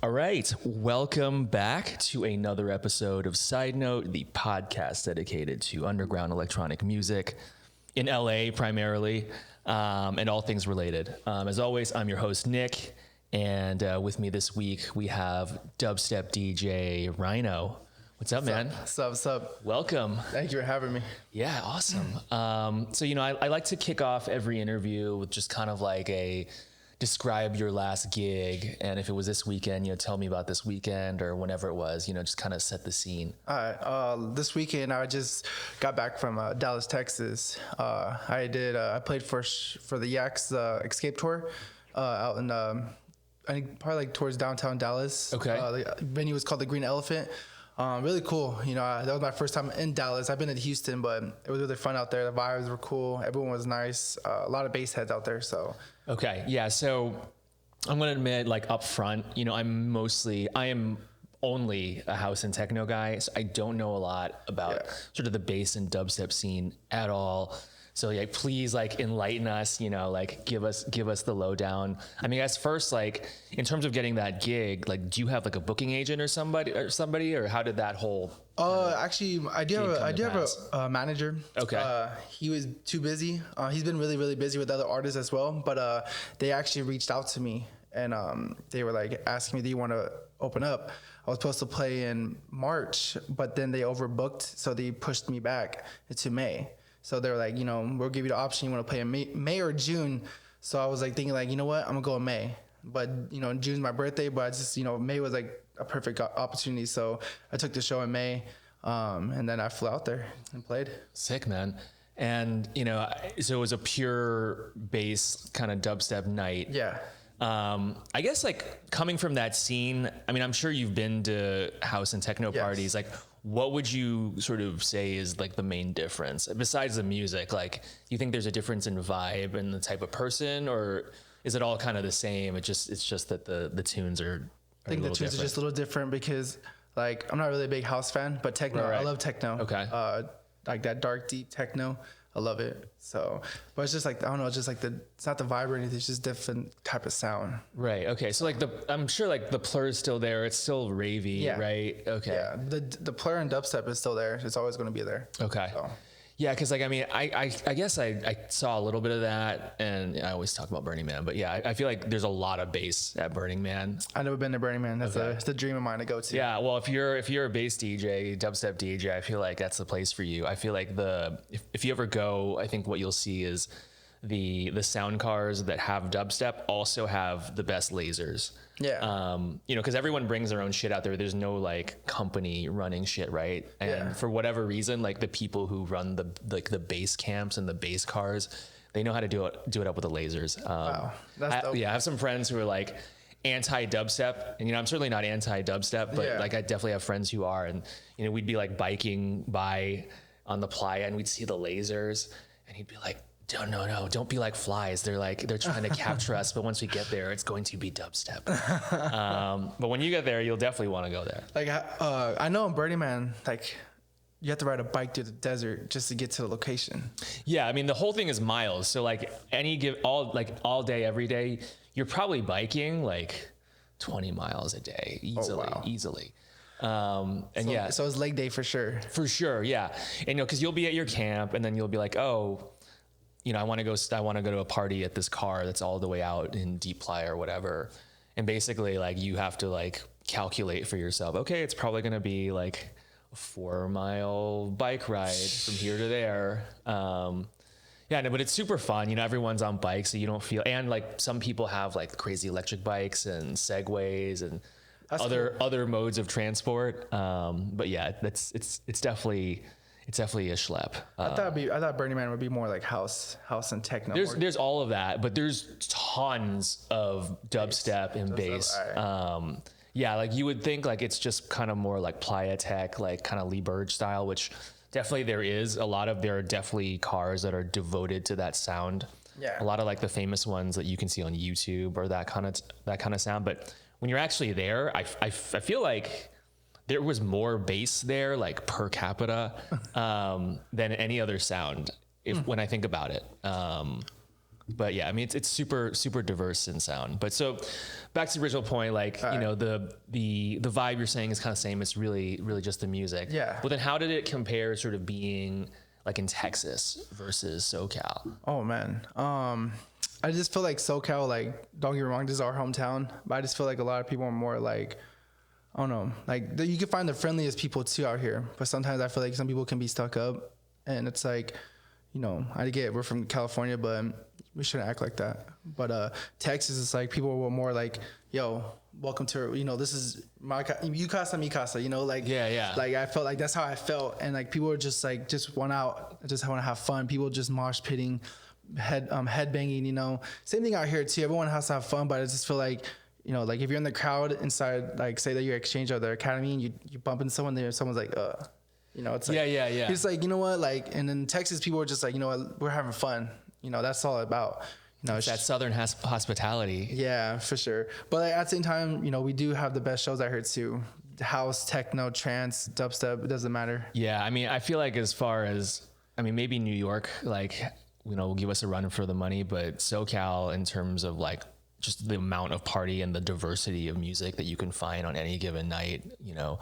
All right, welcome back to another episode of Side Note, the podcast dedicated to underground electronic music in LA primarily, and all things related. As always, I'm your host, Nick, and with me this week, we have dubstep DJ Rhino. What's up, man? What's up? Welcome. Thank you for having me. Yeah, awesome. I like to kick off every interview with just kind of like a describe your last gig, and if it was this weekend, tell me about this weekend or whenever it was, just kind of set the scene. All right. This weekend, I just got back from Dallas, Texas. I played for the Yaks Escape Tour out in, I think probably like towards downtown Dallas. Okay. The venue was called the Green Elephant. Really cool. That was my first time in Dallas. I've been in Houston, but it was really fun out there. The vibes were cool. Everyone was nice. A lot of bass heads out there. So. Okay. Yeah. So I'm going to admit, like up front, I am only a house and techno guy. So I don't know a lot about sort of the bass and dubstep scene at all. So yeah, please enlighten us, give us the lowdown. I mean, as first, in terms of getting that gig, do you have a booking agent or somebody, or how did that whole? Actually, I do have a manager. Okay. He was too busy. He's been really, really busy with other artists as well. But they actually reached out to me and they were asking me, do you want to open up? I was supposed to play in March, but then they overbooked. So they pushed me back into May. So they were like, we'll give you the option. You want to play in May or June? So I was thinking you know what? I'm gonna go in May. But June's my birthday. But I just May was a perfect opportunity. So I took the show in May, and then I flew out there and played. Sick, man. And so it was a pure bass kind of dubstep night. Yeah. I guess coming from that scene, I mean, I'm sure you've been to house and techno parties. What would you sort of say is the main difference besides the music? You think there's a difference in vibe and the type of person, or is it all kind of the same? It's just that the tunes are I think the tunes are just a little different because I'm not really a big house fan, but techno, right. I love techno. Okay. That dark, deep techno. I love it. So, but it's just I don't know, it's just it's not the vibe or anything, it's just different type of sound. Right. Okay. So I'm sure the plur is still there. It's still ravey, right? Okay. Yeah. The plur and dubstep is still there. It's always going to be there. Okay. So. Yeah, because I guess I saw a little bit of that, and I always talk about Burning Man, but yeah, I feel there's a lot of bass at Burning Man. I've never been to Burning Man. It's the dream of mine to go to. Yeah, well, if you're a bass DJ, dubstep DJ, I feel that's the place for you. I feel if you ever go, I think what you'll see is the sound cars that have dubstep also have the best lasers. Yeah. Because everyone brings their own shit out there. There's no company running shit, right? And for whatever reason, the people who run the bass camps and the bass cars, they know how to do it up with the lasers. Wow, that's dope. Yeah, I have some friends who are anti-dubstep, and I'm certainly not anti-dubstep, but I definitely have friends who are, and we'd be biking by on the playa, and we'd see the lasers, and he'd be like, no, don't be like flies. They're trying to capture us, but once we get there, it's going to be dubstep. But when you get there, you'll definitely want to go there. I know in Burning Man, you have to ride a bike through the desert just to get to the location. Yeah, I mean the whole thing is miles. So all day, every day, you're probably biking 20 miles a day easily. So it's leg day for sure. For sure, yeah. And because you'll be at your camp, and then you'll be I want to go to a party at this car that's all the way out in Deep Playa or whatever. And basically you have to calculate for yourself. Okay, it's probably going to be a 4-mile bike ride from here to there. But it's super fun. Everyone's on bikes, so you don't feel, and some people have crazy electric bikes and Segways and other modes of transport. But yeah, it's definitely a schlep. I thought Burning Man would be more house and techno. There's all of that, but there's tons of dubstep and bass. You would think it's just kind of more playa tech, kind of Lee Burge style, which definitely there are definitely cars that are devoted to that sound. Yeah. A lot of the famous ones that you can see on YouTube or that kind of sound. But when you're actually there, I feel there was more bass there, per capita, than any other sound. When I think about it, But yeah, I mean, it's super, super diverse in sound. But so back to the original point, like, All you know, the vibe you're saying is kind of same. It's really, really just the music. Yeah. Well, then how did it compare sort of being like in Texas versus SoCal? Oh man. I just feel like SoCal, like, don't get me wrong, this is our hometown, but I just feel like a lot of people are more like, I don't know, like you can find the friendliest people too out here, but sometimes I feel like some people can be stuck up, and it's like, you know, I get we're from California, but we shouldn't act like that. But Texas is like people were more like, yo, welcome to, you know, this is you casa, mi casa, you know, like, Yeah. like I felt like that's how I felt, and like people were just like just want out, just want to have fun. People just mosh pitting, head banging, you know. Same thing out here too. Everyone has to have fun, but I just feel like, you know, like if you're in the crowd inside, like say that you're exchange or the academy, and you bump into someone there, someone's like, you know, it's like, Yeah. It's like, you know what, like, and in Texas, people are just like, you know what, we're having fun. You know, that's all about. You know, It's that Southern hospitality. yeah, for sure. But like, at the same time, you know, we do have the best shows out here too. House, techno, trance, dubstep, it doesn't matter. Yeah, I mean, I feel like as far as, I mean, maybe New York, like, you know, will give us a run for the money, but SoCal, in terms of like just the amount of party and the diversity of music that you can find on any given night, you know,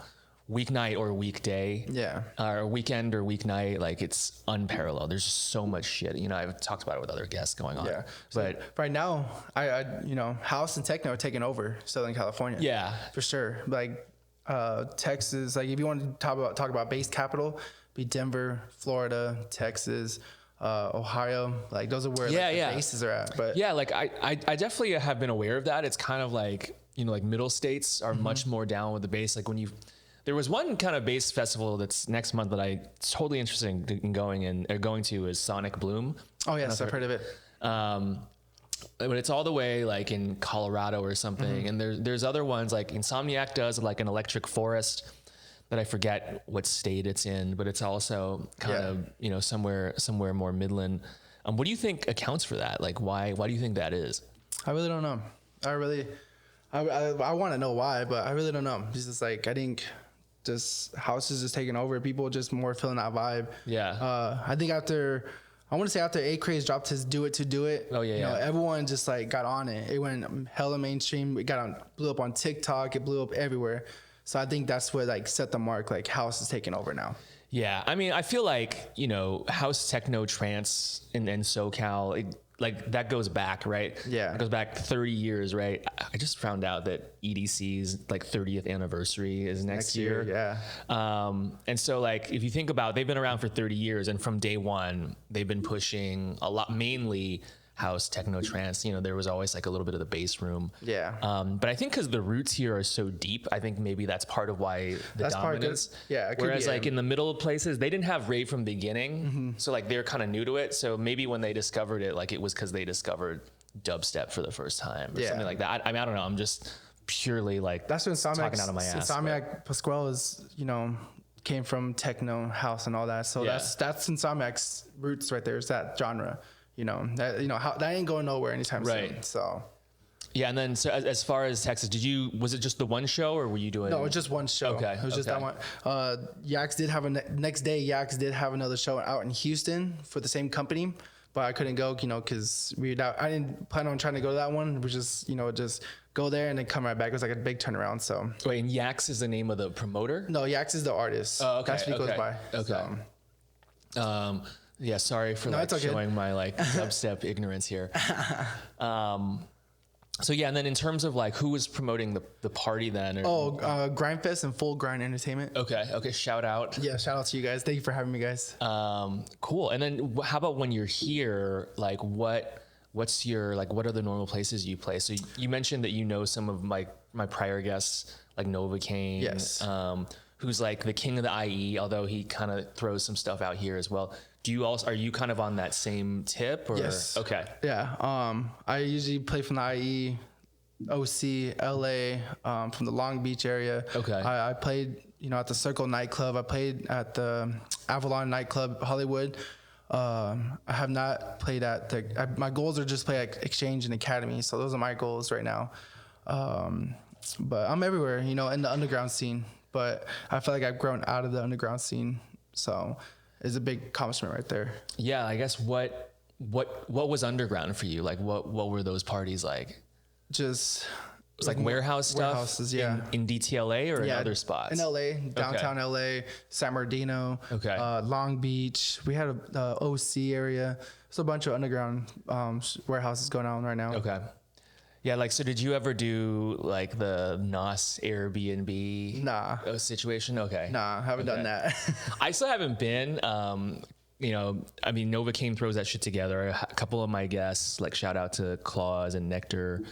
weeknight or weekday, Yeah. or weekend or weeknight, like it's unparalleled. There's just so much shit. You know, I've talked about it with other guests going on. Yeah. So But right now, I you know, house and techno are taking over Southern California. yeah, For sure. Like Texas, like if you want to talk about base capital, be Denver, Florida, Texas, Ohio. Like those are where Yeah, like, yeah. the bases are at. But yeah, like I definitely have been aware of that. It's kind of like, you know, like middle states are much more down with the bass. Like when there was one kind of bass festival that's next month that I totally interested in going to is Sonic Bloom. oh yes, I've heard of it. But it's all the way like in Colorado or something. And there's other ones like Insomniac does like an Electric Forest that I forget what state it's in, but it's also kind Yeah. of, you know, somewhere more Midland. What do you think accounts for that? Like why do you think that is? I really don't know. I want to know why, but I really don't know. It's just like, I think just houses just taking over. People just more feeling that vibe. Yeah. I think after A Craze dropped his Do It to Do It. Oh, yeah, You know, yeah. everyone just like got on it. It went hella mainstream. It blew up on TikTok. It blew up everywhere. So I think that's what like set the mark. Like house is taking over now. Yeah, I mean, I feel like, you know, house, techno, trance, and SoCal, like that goes back, right? Yeah. It goes back 30 years, right? I just found out that EDC's like 30th anniversary is next year. Yeah. And so like, if you think about, they've been around for 30 years, and from day one, they've been pushing a lot, mainly house, techno, trance. You know, there was always like a little bit of the bass room. Yeah. But I think because the roots here are so deep, I think maybe that's part of why the That's part of it. dominance. Yeah, it could Whereas be, like in the middle of places, they didn't have rave from the beginning. So like they're kind of new to it. So maybe when they discovered it, like it was because they discovered dubstep for the first time or Yeah. something like that. I mean, I don't know. I'm just purely like That's when talking out of my ass. Insomniac Pasquale is, you know, came from techno, house, and all that. So Yeah. that's Insomniac's roots right there. Is that genre. You know, that ain't going nowhere anytime Right. soon. So Yeah, and then so as far as Texas, was it just the one show, or were you doing? no, it was just one show. Okay, It was just that okay. one. Yax did have next day. Yax did have another show out in Houston for the same company, but I couldn't go, you know, because I didn't plan on trying to go to that one. We just, you know, just go there and then come right back. It was like a big turnaround. So Wait, and Yax is the name of the promoter? no, Yax is the artist. Oh, okay, That's what he okay, goes by. okay. So, Yeah, sorry for No, like it's okay. showing my like dubstep ignorance here. So yeah, and then in terms of like who was promoting the party then? Or, Grindfest and Full Grind Entertainment. okay, shout out. Yeah, shout out to you guys. Thank you for having me, guys. Cool. And then how about when you're here? Like what's your like? What are the normal places you play? So you mentioned that you know some of my prior guests like Novocaine. Yes. Who's like the king of the IE, although he kind of throws some stuff out here as well. Are you kind of on that same tip or? Yes. Okay. Yeah. I usually play from the IE, OC, LA, from the Long Beach area. Okay. I played, you know, at the Circle nightclub. I played at the Avalon nightclub, Hollywood. I have not played at my goals are just play at Exchange and Academy. So those are my goals right now. But I'm everywhere, you know, in the underground scene. But I feel like I've grown out of the underground scene. So it's a big accomplishment right there. Yeah, I guess what what was underground for you? Like what were those parties like? Just It was like warehouse stuff warehouses, yeah. in DTLA or in other spots? In LA, downtown LA, San Bernardino, Okay. Long Beach. We had a OC area. There's a bunch of underground warehouses going on right now. Okay. Yeah, like, so did you ever do like the NOS Airbnb situation? Okay. Nah, haven't done that. I still haven't been. You know, I mean, Novocaine throws that shit together. A couple of my guests, like shout out to Claus and Nectar.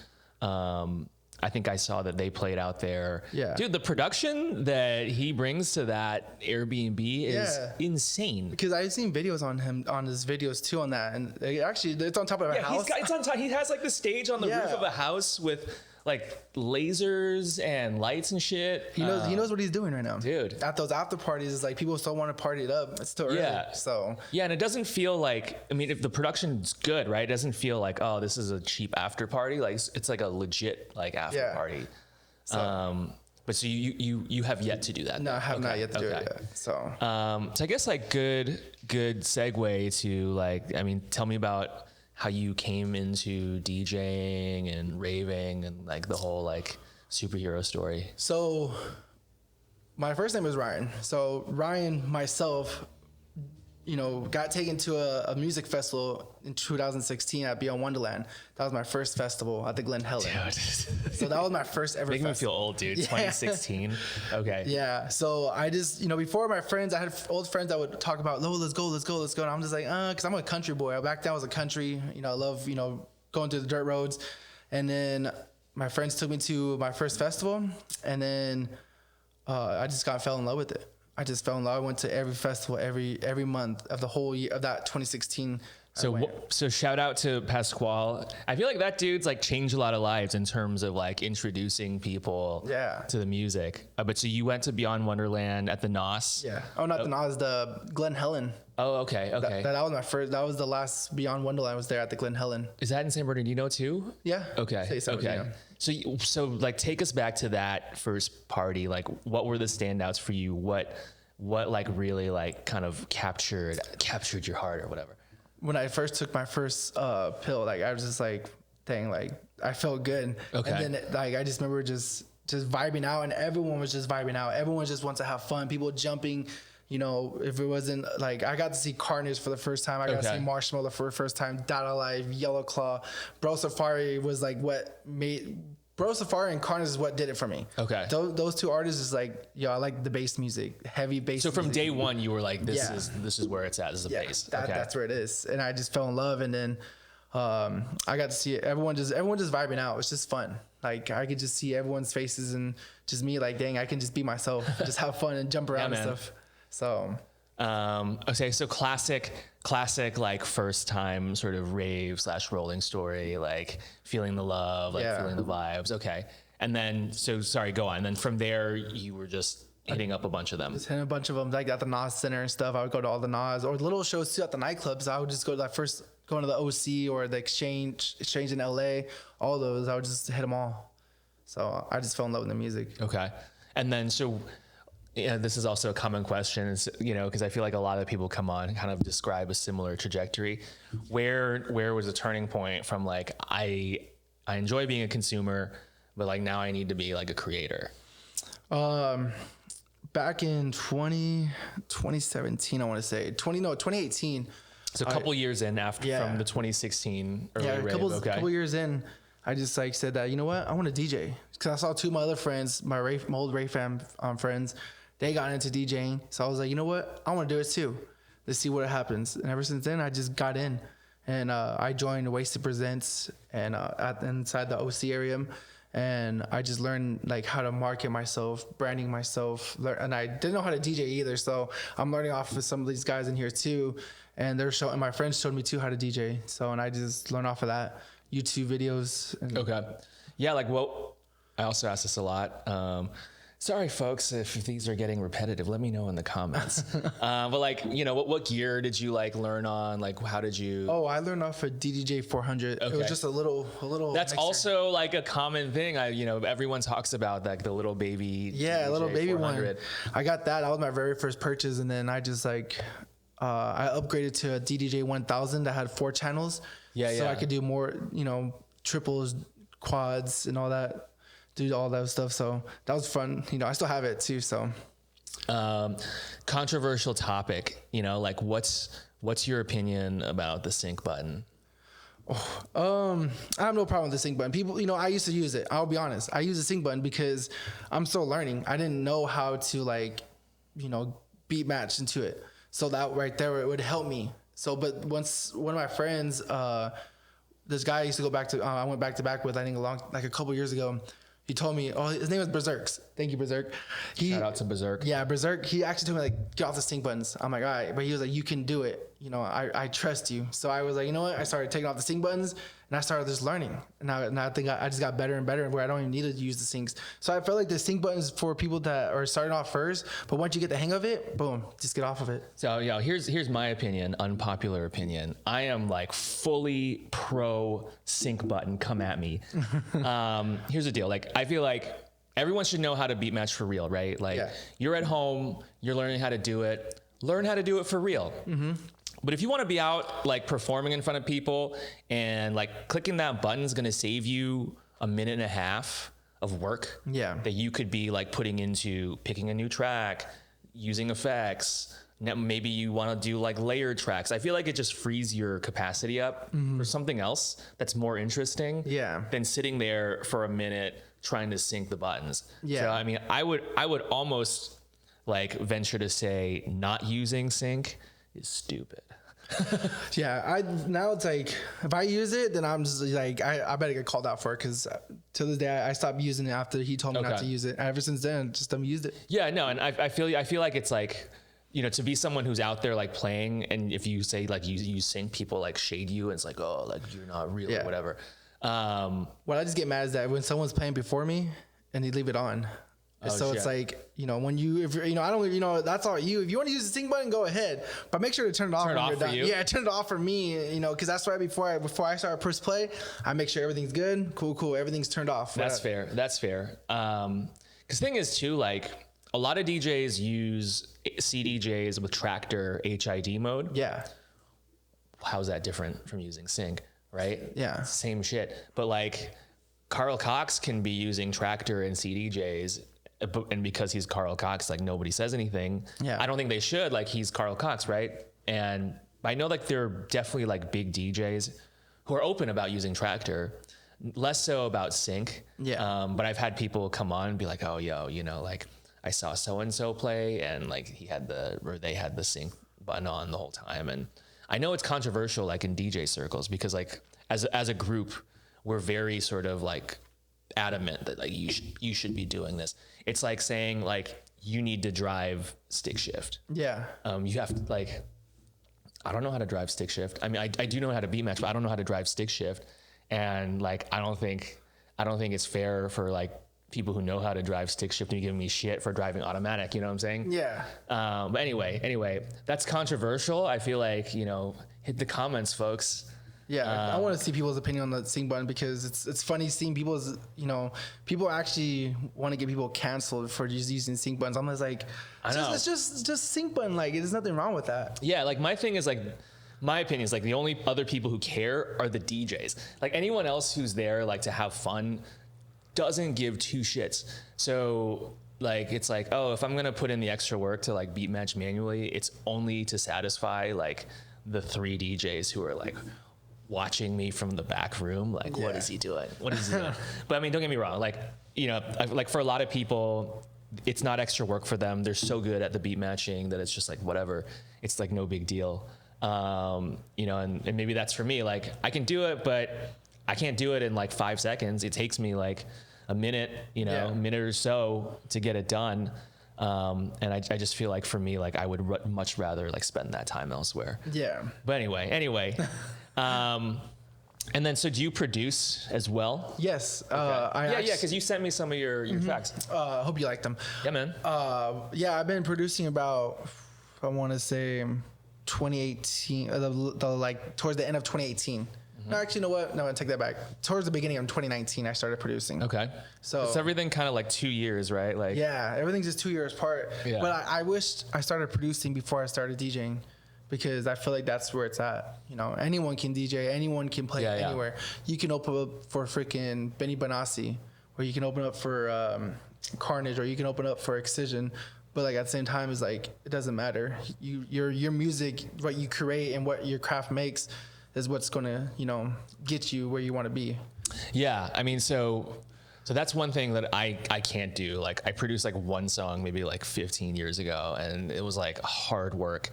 I think I saw that they played out there. Yeah. Dude, the production that he brings to that Airbnb is insane. Because I've seen videos on him, on his videos too on that. And it's on top of a house. It's on top. He has like the stage on the roof of a house with like lasers and lights and shit. He knows what he's doing right now. Dude. At those after parties, it's like people still want to party it up. It's still early. So. Yeah, and it doesn't feel like, I mean, if the production's good, right? It doesn't feel like, oh, this is a cheap after party. Like it's like a legit like after party. So. But so you have yet to do that? No, I have not yet to do it yet. So. So I guess like good segue to like, I mean, tell me about how you came into DJing and raving and like the whole like superhero story. So my first name was Ryan. So Ryan, myself, you know, got taken to a music festival in 2016 at Beyond Wonderland. That was my first festival at the Glen Helen. Dude. So that was my first ever Making festival. me feel old, dude. 2016. Okay. Yeah. So I just, you know, before my friends, I had old friends that would talk about, "Oh, let's go. And I'm just like, because I'm a country boy. Back then I was a country. You know, I love, you know, going through the dirt roads. And then my friends took me to my first festival, and then I just fell in love with it. I just fell in love. I went to every festival every month of the whole year of that 2016. So shout out to Pasquale. I feel like that dude's like changed a lot of lives in terms of like introducing people to the music. But so you went to Beyond Wonderland at the NOS? Yeah. Oh, not the NOS, the Glen Helen. Oh, okay. That was my first. That was the last Beyond Wonderland. I was there at the Glen Helen. Is that in San Bernardino too? Yeah. Okay. Okay. So like take us back to that first party. Like what were the standouts for you? What like really like kind of captured your heart or whatever? When I first took my first pill, like I was just like, dang, like I felt good. Okay. And then like I just remember just vibing out, and everyone was just vibing out. Everyone just wants to have fun. People jumping. You know, if it wasn't like I got to see Carnage for the first time, I got to see Marshmallow for the first time, Dada Life, Yellow Claw, Bro Safari was like what made Bro Safari and Carnage is what did it for me. Okay. Those two artists is like, yo, I like the bass music, heavy bass. So from music. day one, you were like, this is where it's at. This is the bass. That's where it is, and I just fell in love, and then I got to see everyone just vibing out. It's just fun. Like I could just see everyone's faces and just me like, dang, I can just be myself, just have fun and jump around and stuff. So, okay. So classic, like first time sort of rave / rolling story, like feeling the love, like feeling the vibes. Okay. And then, so sorry, go on. And then from there you were just hitting up a bunch of them. Just hitting a bunch of them, like at the NOS Center and stuff. I would go to all the NOS or little shows too at the nightclubs. I would just go to going to the OC or the Exchange in LA, all those. I would just hit them all. So I just fell in love with the music. Okay. And then, so yeah, this is also a common question, is, you know, because I feel like a lot of people come on and kind of describe a similar trajectory. Where was the turning point from like, I enjoy being a consumer, but like now I need to be like a creator? Back in 2017, I want to say 2018. So a couple years in from the 2016 early rave. Couple years in, I just like said that, you know what, I want to DJ, because I saw two of my other friends, my old Ray fam friends, they got into DJing. So I was like, you know what, I want to do it too. Let's see what happens. And ever since then, I just got in, and I joined Wasted Presents and inside the OC area. And I just learned like how to market myself, branding myself, and I didn't know how to DJ either. So I'm learning off of some of these guys in here too, and and my friends showed me too how to DJ. So, and I just learned off of that, YouTube videos. Okay, yeah, like I also ask this a lot. Sorry, folks, if these are getting repetitive, let me know in the comments. But like, you know, what gear did you like learn on? Like, how did you? Oh, I learned off a DDJ 400. Okay. It was just a little. That's mixer. Also like a common thing. Everyone talks about like the little baby. Yeah, DDJ little baby 400. one. I got that. That was my very first purchase, and then I just like, I upgraded to a DDJ 1000 that had 4 channels. So I could do more, triples, quads, and all that. Do all that stuff. So that was fun. I still have it too. So controversial topic. Like what's your opinion about the sync button? I have no problem with the sync button. People, I used to use it. I'll be honest. I use the sync button because I'm still learning. I didn't know how to beat match into it. So that right there, it would help me. So, but once one of my friends, this guy I used to go back to, I went back to back with, I think a couple years ago. He told me, his name was Berserks. Thank you, Berserk. Shout out to Berserk. Yeah, Berserk. He actually told me get off the sync buttons. I'm like, all right, but he was like, you can do it. I trust you. So I was like, you know what? I started taking off the sync buttons and I started just learning. And I think I just got better and better where I don't even need to use the syncs. So I feel like the sync buttons for people that are starting off first, but once you get the hang of it, boom, just get off of it. So here's my opinion, unpopular opinion. I am fully pro sync button. Come at me. Here's the deal. I feel like everyone should know how to beat match for real, right? You're at home, you're learning how to do it. Learn how to do it for real. Mm-hmm. But if you want to be out performing in front of people and clicking that button is going to save you a minute and a half of work that you could be putting into picking a new track, using effects. Maybe you want to do layered tracks. I feel like it just frees your capacity up for something else that's more interesting than sitting there for a minute trying to sync the buttons. So I mean, I would almost venture to say not using sync is stupid. Now it's if I use it, then I'm just I better get called out for it, because to this day I stopped using it after he told me not to use it. Ever since then, just haven't used it. Yeah, no, and I feel like it's to be someone who's out there playing, and if you say you sync, people shade you, and it's you're not real or whatever. What I just get mad is that when someone's playing before me and they leave it on. So it's when if you're, I don't, that's all you. If you want to use the sync button, go ahead, but make sure to turn it off when you're done. Yeah, turn it off for me, because that's why before I start press play, I make sure everything's good, cool, everything's turned off. That's fair. Because thing is too, a lot of DJs use CDJs with Tractor HID mode. Yeah. How's that different from using sync, right? Yeah. Same shit. But Carl Cox can be using Tractor and CDJs, and because he's Carl Cox, nobody says anything. Yeah. I don't think they should. He's Carl Cox, right? And I know there are definitely big DJs who are open about using Tractor, less so about sync. Yeah. But I've had people come on and be like, oh, yo, I saw so and so play, and they had the sync button on the whole time. And I know it's controversial in DJ circles, because as a group, we're very sort of adamant that you should be doing this. It's saying you need to drive stick shift. Yeah. You have to I don't know how to drive stick shift. I mean, I do know how to beat match, but I don't know how to drive stick shift. And I don't think it's fair for people who know how to drive stick shift to be giving me shit for driving automatic. You know what I'm saying? Yeah. But anyway, that's controversial. I feel hit the comments, folks. Yeah, I want to see people's opinion on the sync button, because it's funny seeing people's, people actually want to get people canceled for just using sync buttons. I'm it's just sync button. There's nothing wrong with that. Yeah, my thing is my opinion is the only other people who care are the DJs. Anyone else who's there to have fun doesn't give two shits. So it's oh, if I'm gonna put in the extra work to beat match manually, it's only to satisfy the 3 DJs who are watching me from the back room, what is he doing? What is he doing? But I mean, don't get me wrong. For a lot of people, it's not extra work for them. They're so good at the beat matching that it's just whatever. It's no big deal. And maybe that's for me. I can do it, but I can't do it in 5 seconds. It takes me a minute, a minute or so to get it done. And I just feel for me, I would much rather spend that time elsewhere. Yeah. But anyway. And then, so do you produce as well? Yes. Okay. Because you sent me some of your tracks. I hope you like them. Yeah, man. I've been producing about, I want to say 2018, towards the end of 2018. No, actually, you know what? No, I take that back. Towards the beginning of 2019, I started producing. Okay. So it's everything kind of 2 years, right? Yeah, everything's just 2 years apart. Yeah. But I wished I started producing before I started DJing, because I feel like that's where it's at. You know, anyone can DJ, anyone can play anywhere. You can open up for freaking Benny Benassi, or you can open up for Carnage, or you can open up for Excision. But like at the same time, it's like it doesn't matter. Your music, what you create and what your craft makes, is what's gonna get you where you want to be. Yeah, I mean, so that's one thing that I can't do. Like I produced like one song maybe like 15 years ago, and it was like hard work.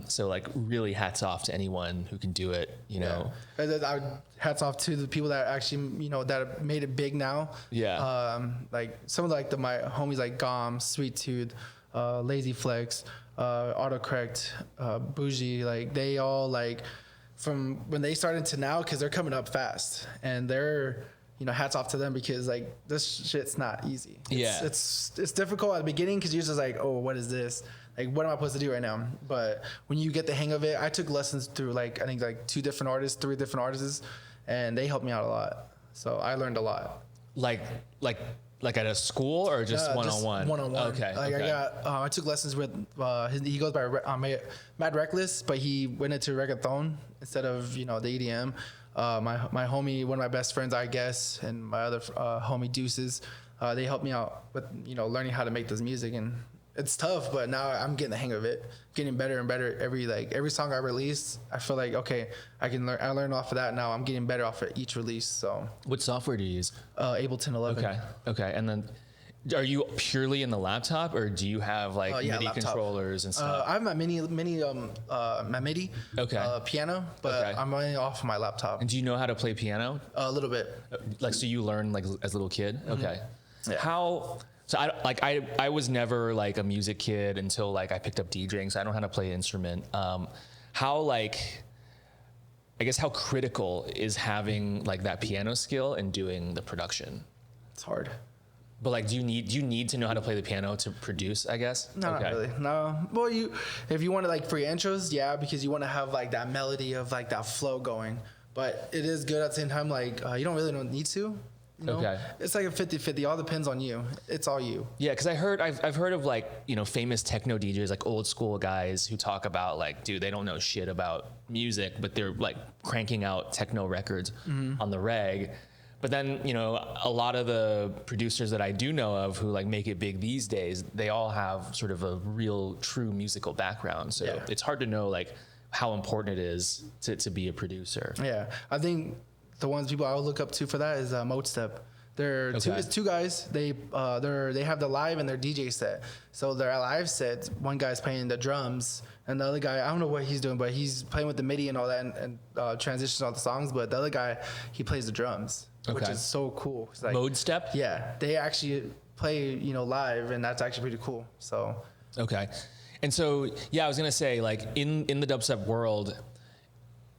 So like really hats off to anyone who can do it, you know. Hats off to the people that actually, that have made it big now. Yeah. Like some of like my homies like Gom, Sweet Tooth, Lazy Flex, Autocorrect, Bougie, like they all like from when they started to now, cause they're coming up fast, and they're, hats off to them, because like this shit's not easy. It's difficult at the beginning, cause you're just like, oh, what is this? Like, what am I supposed to do right now? But when you get the hang of it, I took lessons through like, I think like 3 different artists, and they helped me out a lot. So I learned a lot. Like at a school, or just one-on-one? Just one-on-one. Okay. I took lessons with, he goes by Mad Reckless, but he went into reggaeton instead of, the EDM. My homie, one of my best friends, I guess, and my other homie Deuces, they helped me out with, learning how to make this music. And it's tough, but now I'm getting the hang of it, getting better and better. Every song I release, I feel like, okay, I learn off of that. Now I'm getting better off of each release. So what software do you use? Ableton 11. Okay. And then are you purely in the laptop, or do you have like MIDI laptop controllers and stuff? I have my MIDI piano, but I'm running off of my laptop. And do you know how to play piano? A little bit. Like, so you learned like as a little kid? Mm-hmm. Okay. Yeah. So I was never like a music kid until like I picked up DJing, so I don't know how to play an instrument. I guess how critical is having like that piano skill and doing the production? It's hard. But like, do you need to know how to play the piano to produce, I guess? No, not really. No. Well, if you want to like for your intros, yeah, because you want to have like that melody of like that flow going. But it is good at the same time. Like you don't need to. Okay. It's like a 50-50. All depends on you. It's all you. Yeah, because I've heard of like, famous techno DJs, like old school guys who talk about like, dude, they don't know shit about music, but they're like cranking out techno records on the reg. But then, a lot of the producers that I do know of who like make it big these days, they all have sort of a real true musical background. So it's hard to know like how important it is to be a producer. Yeah, I think the people I would look up to for that is Modestep. It's 2 guys. They have the live and their DJ set. So their live set, one guy's playing the drums, and the other guy, I don't know what he's doing, but he's playing with the MIDI and all that, and transitions all the songs. But the other guy, he plays the drums, which is so cool. It's like, Modestep? Yeah, they actually play live, and that's actually pretty cool. So okay, and so I was gonna say like in the dubstep world,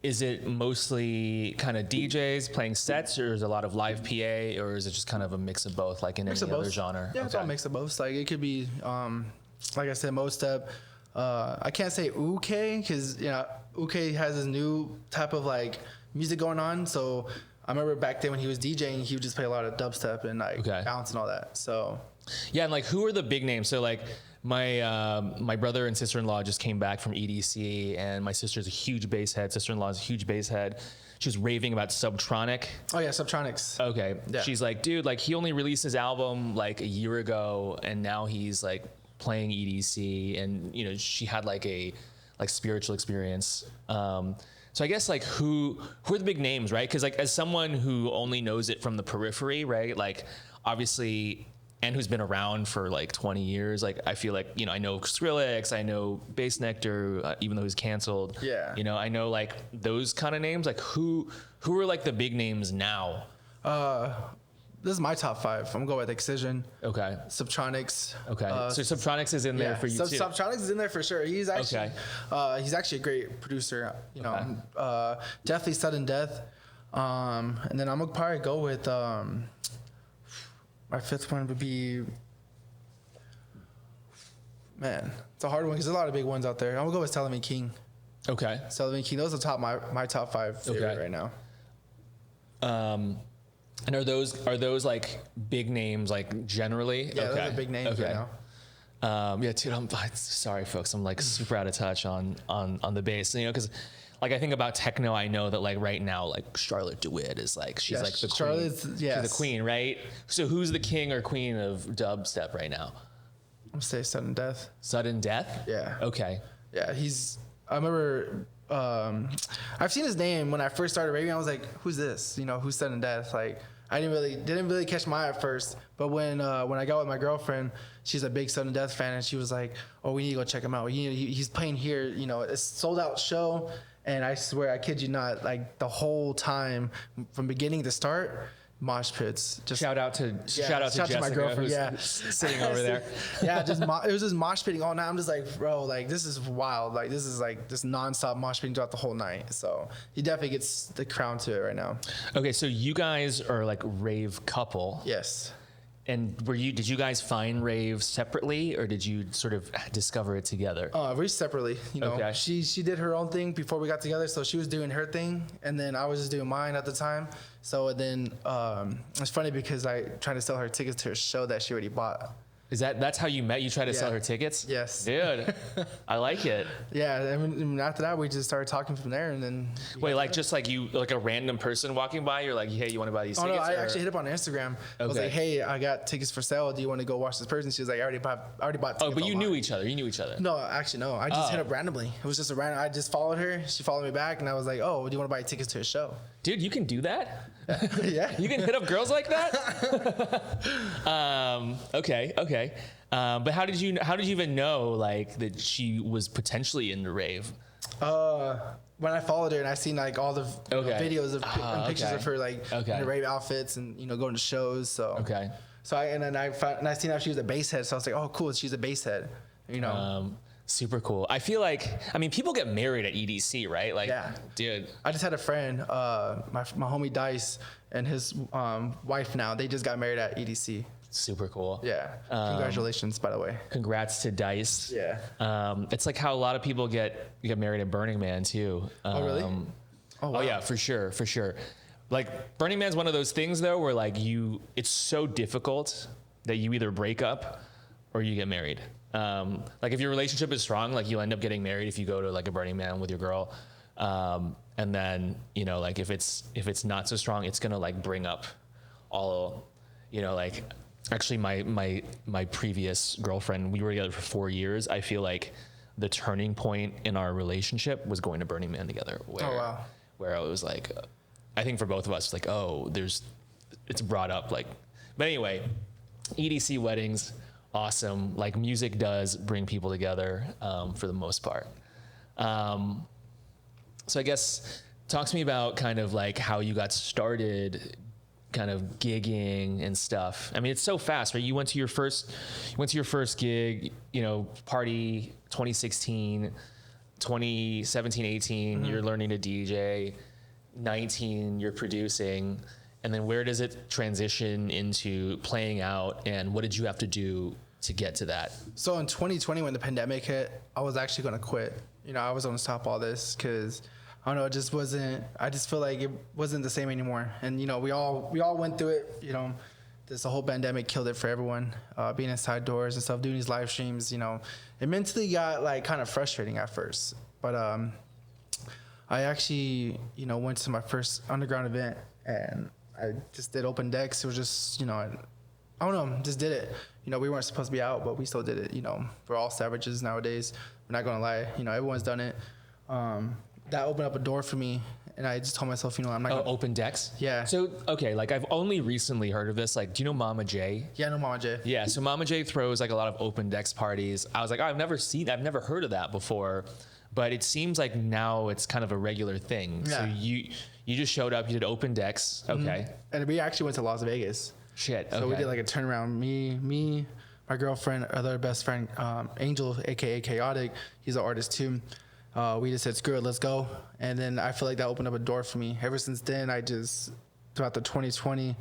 is it mostly kind of DJs playing sets, or is it a lot of live PA, or is it just kind of a mix of both, like in any other genre? Yeah, it's all a mix of both. Like it could be, like I said, Modestep. I can't say Uke, because Uke has this new type of like music going on. So I remember back then when he was DJing, he would just play a lot of dubstep and like bounce and all that. So yeah, and like who are the big names? So like my brother and sister-in-law just came back from EDC, and my sister's a huge bass head. Sister-in-law is a huge bass head. She was raving about Subtronic. Oh yeah, Subtronics. Okay. Yeah. She's like, dude, like he only released his album like a year ago, and now he's like playing EDC, and she had like a spiritual experience. So I guess like who are the big names, right? Because like as someone who only knows it from the periphery, right? Like obviously, and who's been around for like 20 years, like I feel like I know Skrillex, I know Bass Nectar, even though he's canceled. Yeah. I know like those kind of names. Like who are like the big names now? This is my top 5. I'm gonna go with Excision. Okay. Subtronics. Okay. So Subtronics is in there for you too. Subtronics is in there for sure. He's actually he's actually a great producer. Definitely Sudden Death. And then I'm gonna probably go with my 5th one would be, man, it's a hard one because there's a lot of big ones out there. I'm gonna go with Sullivan King. Okay. Sullivan King. Those are my top 5 favorite right now. And are those like big names like generally? Yeah, those are big names right Yeah, dude, I'm sorry, folks. I'm like super out of touch on the bass, you know, because like I think about techno, I know that like right now, like Charlotte DeWitt is like she's like the Charlotte's, queen. yes. She's the queen, right? So who's the king or queen of dubstep right now? I'm gonna say Sudden Death. Sudden Death? Yeah. Okay. Yeah, I remember I've seen his name when I first started raving. I was like, who's this? You know, who's Sudden Death? Like I didn't really catch my eye at first. But when I got with my girlfriend, she's a big Sudden Death fan, and she was like, "Oh, we need to go check him out. He's playing here. You know, it's sold out show." And I swear, I kid you not, like the whole time from beginning to start, mosh pits. Just Shout out to Jessica, my girlfriend. who's Yeah, sitting over there. Yeah, just it was just mosh pitting all night. I'm just like, bro, like this is wild. Like this is like just nonstop mosh pitting throughout the whole night. So he definitely gets the crown to it right now. Okay, so you guys are like rave couple. Yes. And did you guys find rave separately, or did you sort of discover it together? We separately, you know. Okay. She did her own thing before we got together, so she was doing her thing, and then I was just doing mine at the time. So then it's funny because I tried to sell her tickets to a show that she already bought. That's how you met? You tried to sell Yeah. her tickets? Yes. Dude, I like it. Yeah, I mean, after that we just started talking from there, and then. Wait, like just like you, like a random person walking by, you're like, hey, you want to buy these Oh tickets? no, I or- actually hit up on Instagram. I was Okay. like, hey, I got tickets for sale. Do you want to go watch this person? She was like, I already bought tickets. Oh, but you online." knew each other. You knew each other. No, actually, no. I just Oh. hit up randomly. It was just a random. I just followed her. She followed me back, and I was like, oh, do you want to buy tickets to a show? Dude, you can do that? Yeah. You can hit up girls like that? Okay. But how did you even know like that she was potentially into rave? When I followed her and I seen like all the Okay. videos of and pictures okay. of her like Okay. in the rave outfits and going to shows. So Okay. So I seen how she was a bass head. So I was like, oh, cool, she's a bass head. You know. Super cool. I feel like, I mean, people get married at EDC, right? Like, Yeah. dude. I just had a friend, my homie Dice and his wife now. They just got married at EDC. Super cool. Yeah. Congratulations, by the way. Congrats to Dice. Yeah. It's like how a lot of people get married at Burning Man too. Oh, really? Oh yeah, for sure. Like Burning Man's one of those things though, where like it's so difficult that you either break up or you get married. Like if your relationship is strong, like you'll end up getting married if you go to like a Burning Man with your girl. And then, like if it's not so strong, it's gonna like bring up all, like actually my previous girlfriend, we were together for 4 years. I feel like the turning point in our relationship was going to Burning Man together. Where it was like, I think for both of us, like, it's brought up like, but anyway, EDC weddings, awesome. Like music does bring people together for the most part. So I guess talk to me about kind of like how you got started kind of gigging and stuff. I mean, it's so fast, right? You went to your first gig, party 2016, 2017, 18, you're learning to DJ, 19, you're producing. And then where does it transition into playing out, and what did you have to do to get to that? So in 2020, when the pandemic hit, I was actually going to quit. I was going to stop all this because I don't know, it just wasn't. I just feel like it wasn't the same anymore. And we all went through it. This whole pandemic killed it for everyone. Being inside doors and stuff, doing these live streams. It mentally got like kind of frustrating at first. But I actually went to my first underground event and I just did open decks. It was just I don't know, just did it. We weren't supposed to be out, but we still did it. We're all savages nowadays. We're not gonna lie. Everyone's done it. That opened up a door for me, and I just told myself, I'm not. Open decks. Yeah. So okay, like I've only recently heard of this. Like, do you know Mama J? Yeah, I know Mama J. Yeah. So Mama J throws like a lot of open decks parties. I was like, I've never heard of that before, but it seems like now it's kind of a regular thing. Yeah. So you just showed up. You did open decks. Okay. Mm-hmm. And we actually went to Las Vegas. Shit. Okay. So we did like a turnaround. Me, my girlfriend, other best friend, Angel, aka Chaotic. He's an artist too. We just said, screw it, let's go. And then I feel like that opened up a door for me. Ever since then, throughout the 2020,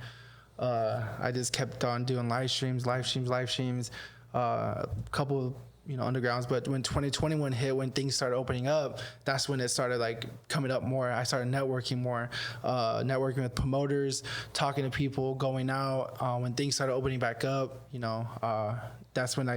I just kept on doing live streams, a couple, undergrounds. But when 2021 hit, when things started opening up, that's when it started like coming up more. I started networking more, networking with promoters, talking to people, going out. When things started opening back up, that's when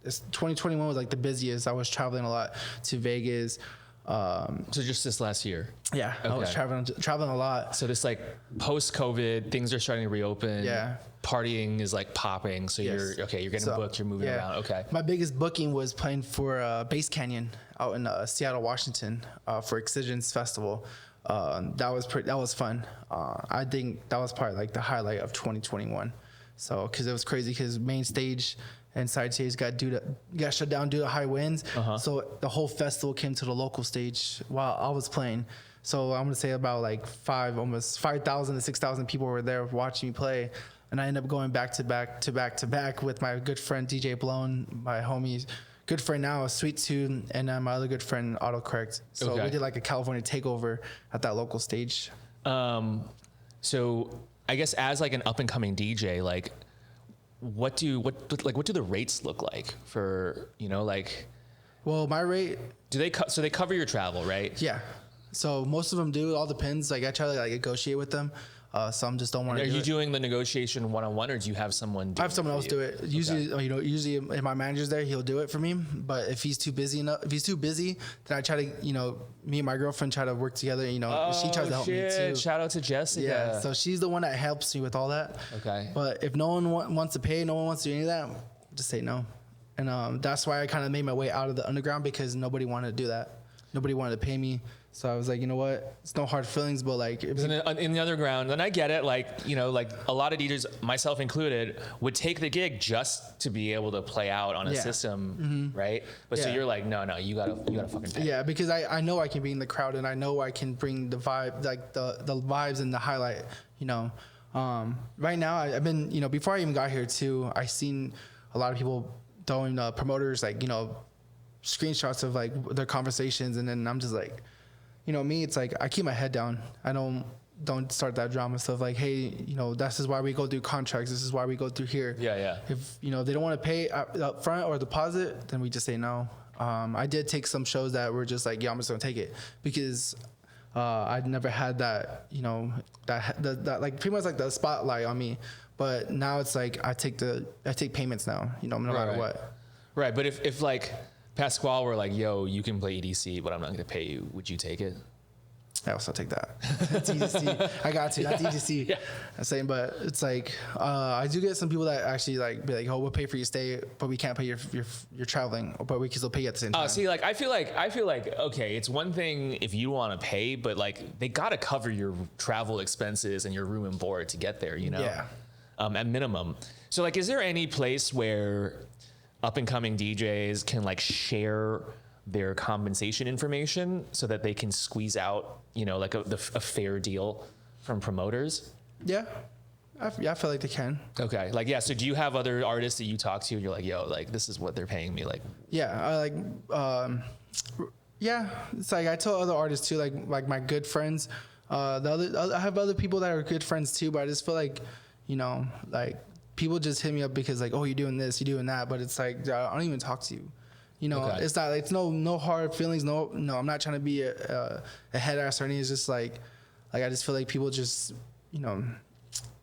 2021 was like the busiest. I was traveling a lot to Vegas. So just this last year. Yeah, I was traveling a lot. So this like post-COVID, things are starting to reopen. Yeah. Partying is like popping. So you're getting booked, you're moving around. Okay. My biggest booking was playing for Bass Canyon out in Seattle, Washington, for Excisions Festival. That was fun. I think that was probably like the highlight of 2021. So, cause it was crazy, cause main stage and side stage got shut down due to high winds. So the whole festival came to the local stage while I was playing. So I'm gonna say about like almost 5,000 to 6,000 people were there watching me play. And I ended up going back to back with my good friend DJ Blown, my homie, good friend now, Sweet Tune, and my other good friend Autocorrect. So we did like a California takeover at that local stage. So I guess as like an up and coming DJ, like what do the rates look like for, like? Well, my rate. So they cover your travel, right? Yeah. So most of them do. It all depends. Like I try to like negotiate with them. Some just don't want to. Are you doing the negotiation one-on-one, or do you have someone? I have someone else do it. Usually, usually if my manager's there, he'll do it for me. But if he's too busy, then I try to, me and my girlfriend try to work together. She tries to help me too. Shout out to Jessica. Yeah, so she's the one that helps me with all that. Okay. But if no one wants to pay, no one wants to do any of that, just say no. And that's why I kind of made my way out of the underground, because nobody wanted to do that. Nobody wanted to pay me. So I was like, you know what? It's no hard feelings, but like in the underground, and I get it. Like like a lot of DJs, myself included, would take the gig just to be able to play out on a system, right? But so you're like, no, you gotta fucking pay. Yeah, because I know I can be in the crowd, and I know I can bring the vibe, like the vibes and the highlight. Right now I've been, before I even got here too, I seen a lot of people throwing promoters like screenshots of like their conversations, and then I'm just like. Me, it's like I keep my head down. I don't start that drama stuff like, hey, this is why we go through contracts. This is why we go through here. Yeah. If they don't want to pay up front or deposit, then we just say no. I did take some shows that were just like, yeah, I'm just gonna take it, because I'd never had that, that like pretty much like the spotlight on me. But now it's like I take payments now, no matter what. Right, but if like Pasquale were like, yo, you can play EDC, but I'm not going to pay you, would you take it? I also take that. That's EDC. I got to. That's EDC. Yeah. I'm saying, but it's like I do get some people that actually like be like, oh, we'll pay for your stay, but we can't pay your traveling, but we can still pay you at the same time. See, like I feel like okay, it's one thing if you want to pay, but like they got to cover your travel expenses and your room and board to get there, Yeah. At minimum. So like, is there any place where up and coming DJs can like share their compensation information so that they can squeeze out, like a fair deal from promoters? Yeah. I feel like they can. Okay. Like, yeah. So do you have other artists that you talk to and you're like, yo, like this is what they're paying me? Like, yeah. I like, yeah. It's like, I tell other artists too, like my good friends, I have other people that are good friends too, but I just feel like, like, people just hit me up because like, oh, you're doing this, you're doing that, but it's like I don't even talk to you. Okay. It's not. It's no hard feelings. No. I'm not trying to be a head ass or anything. It's just like I just feel like people just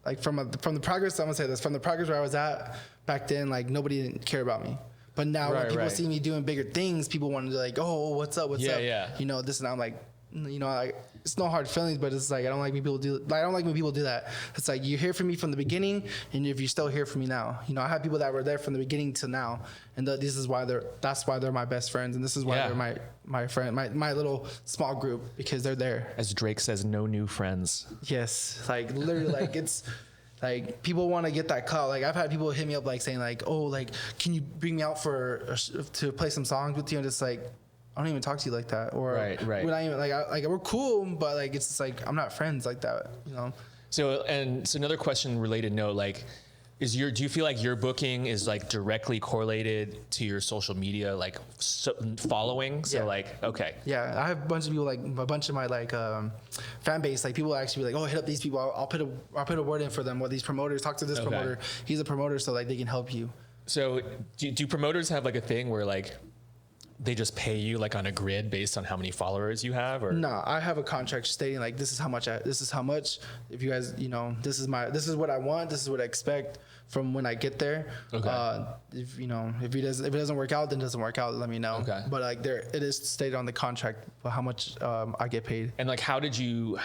like from the progress. I'm gonna say this, from the progress where I was at back then. Like nobody didn't care about me. But now when people see me doing bigger things, people want to like, oh, what's up? What's up? Yeah. This and I'm like, like. It's no hard feelings, but it's like I don't like when people do that. It's like you hear from me from the beginning, and if you still hear from me now, I have people that were there from the beginning to now, and this is why that's why they're my best friends, and this is why they're my friend, my little small group, because they're there. As Drake says, no new friends. Yes, like literally, like it's. Like people want to get that call. Like I've had people hit me up like saying like, oh, like can you bring me out to play some songs with you? And it's like. I don't even talk to you like that, or we're not even like we're cool, but like it's just like I'm not friends like that, So another question related note, like, do you feel like your booking is like directly correlated to your social media like following? So okay. Yeah, I have a bunch of people, like a bunch of my like fan base, like people actually be like, oh, hit up these people. I'll put a word in for them. Or these promoters, talk to this promoter. He's a promoter, so like they can help you. So do promoters have like a thing where like they just pay you like on a grid based on how many followers you have, or No, I have a contract stating like this is how much. If you guys, this is what I want. This is what I expect from when I get there. Okay. If it doesn't work out, then it doesn't work out. Let me know. Okay. But like it is stated on the contract how much I get paid. And like, how did you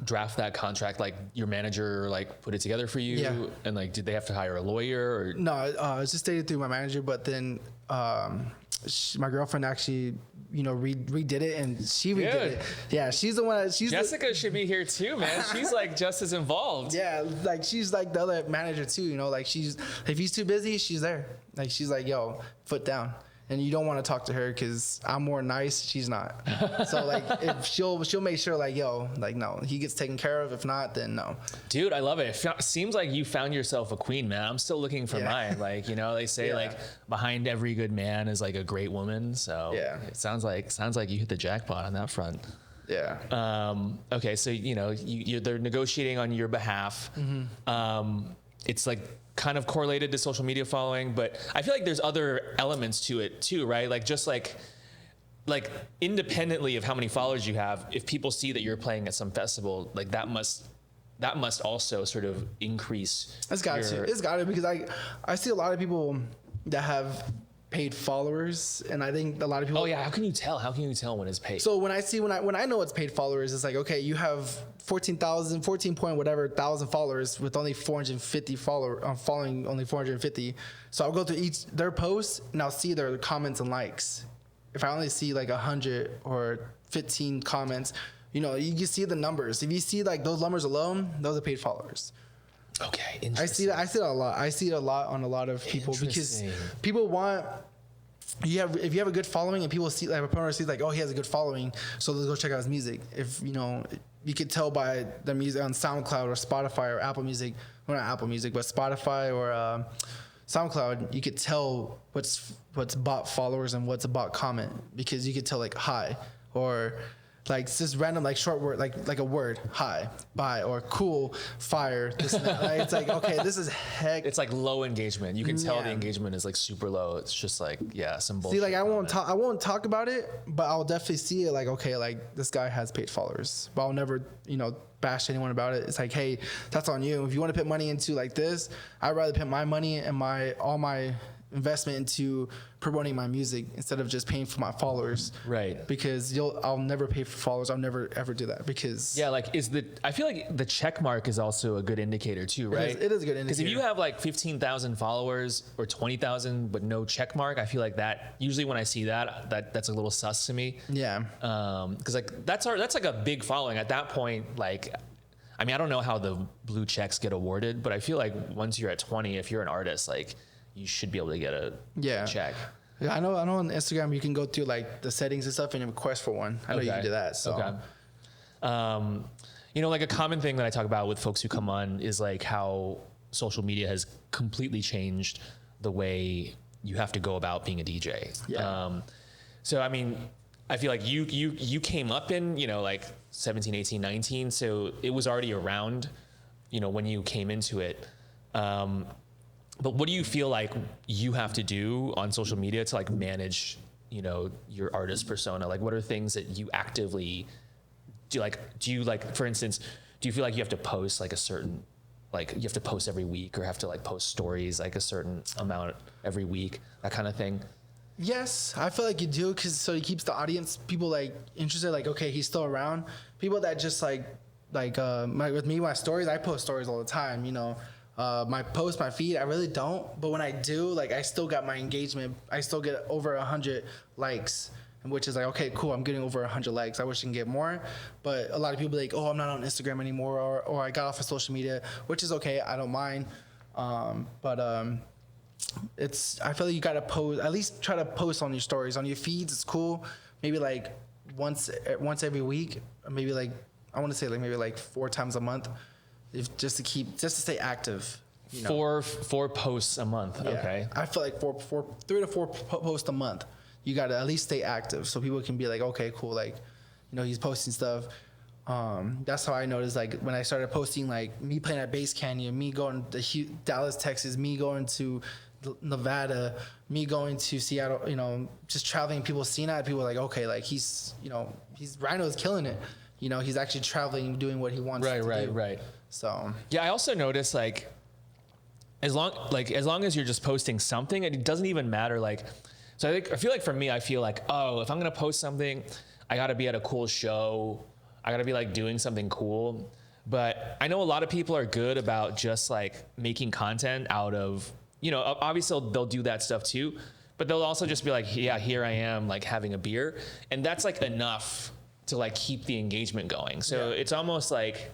draft that contract? Like your manager like put it together for you? Yeah. And like, did they have to hire a lawyer or? No, it's just stated through my manager. But then my girlfriend actually, redid it, and she redid it. Yeah, she's the one. Jessica should be here too, man. She's like just as involved. Yeah, like she's like the other manager too. Like if he's too busy, she's there. Like she's like, yo, foot down. And you don't want to talk to her because I'm more nice. She's not. So like, if she'll make sure like, yo, like no, he gets taken care of. If not, then no. Dude, I love it. It seems like you found yourself a queen, man. I'm still looking for mine. Like, they say like behind every good man is like a great woman. So it sounds like you hit the jackpot on that front. Yeah. Okay, so they're negotiating on your behalf. Mm-hmm. It's like kind of correlated to social media following, but I feel like there's other elements to it too, right? Like just like independently of how many followers you have, if people see that you're playing at some festival, like that must also sort of increase. It's got to because I see a lot of people that have paid followers, and I think a lot of people. Oh yeah, how can you tell when it's paid? So when I know it's paid followers, it's like, okay, you have 14 point whatever thousand followers with only 450 following only 450. So I'll go through their posts and I'll see their comments and likes. If I only see like 100 or 15 comments, you can see the numbers. If you see like those numbers alone, those are paid followers. Okay, interesting. I see it a lot. I see it a lot on a lot of people because people want. If you have a good following and people see like a promoter sees like, oh, he has a good following, so let's go check out his music. If you could tell by the music on SoundCloud or Spotify or Apple Music, well, not Apple Music, but Spotify or SoundCloud, you could tell what's bot followers and what's a bot comment, because you could tell like hi or like it's just random like short word like a word, hi, bye, or cool, fire, this and that. Like, it's like, okay, this is heck. It's like low engagement. You can tell the engagement is like super low. It's just like some bullshit. See, like I won't talk about it, but I'll definitely see it. Like, okay, like this guy has paid followers, but I'll never bash anyone about it. It's like, hey, that's on you. If you want to put money into like this, I'd rather put my money and all my investment into promoting my music instead of just paying for my followers. Right. Because I'll never pay for followers. I'll never ever do that because I feel like the check mark is also a good indicator too, right? It is a good indicator. Because if you have like 15,000 followers or 20,000 but no check mark, I feel like that usually when I see that's a little sus to me. Yeah. Because like that's like a big following at that point. Like, I mean, I don't know how the blue checks get awarded, but I feel like once you're at 20, if you're an artist, like you should be able to get a check. Yeah, I know on Instagram you can go through like the settings and stuff and request for one. I know you can do that. So like a common thing that I talk about with folks who come on is like how social media has completely changed the way you have to go about being a DJ. Yeah. So I mean, I feel like you came up in, like 17, 18, 19, so it was already around, when you came into it. But what do you feel like you have to do on social media to like manage, your artist persona? Like, what are things that you actively do? Like, for instance, do you feel like you have to post like a certain, like you have to post every week or have to like post stories like a certain amount every week, that kind of thing? Yes, I feel like you do, because so it keeps the audience, people like interested, like, okay, he's still around. People that just with me, my stories, I post stories all the time, my feed, I really don't. But when I do, like, I still got my engagement. I still get over 100 likes, which is like, okay, cool. I'm getting over 100 likes. I wish I can get more. But a lot of people are like, oh, I'm not on Instagram anymore, or I got off of social media, which is okay. I don't mind. I feel like you gotta post, at least try to post on your stories, on your feeds. It's cool. Maybe like once every week, or maybe like, I want to say like maybe like 4 times a month. Just to stay active. 4 posts a month. Yeah. Okay. I feel like 3 to 4 posts a month. You got to at least stay active so people can be like, okay, cool. Like, he's posting stuff. That's how I noticed, like, when I started posting, like, me playing at Bass Canyon, me going to Dallas, Texas, me going to Nevada, me going to Seattle, you know, just traveling, people seeing that, people are like, okay, like he's Rhino's killing it. You know, he's actually traveling, doing what he wants to do. Right. So yeah, I also noticed like as long as you're just posting something, it doesn't even matter. Like, so I feel like for me, I feel like, oh, if I'm gonna post something, I gotta be at a cool show. I gotta be like doing something cool. But I know a lot of people are good about just like making content out of, you know, obviously they'll do that stuff too, but they'll also just be like, yeah, here I am like having a beer. And that's like enough to like keep the engagement going. So it's almost like,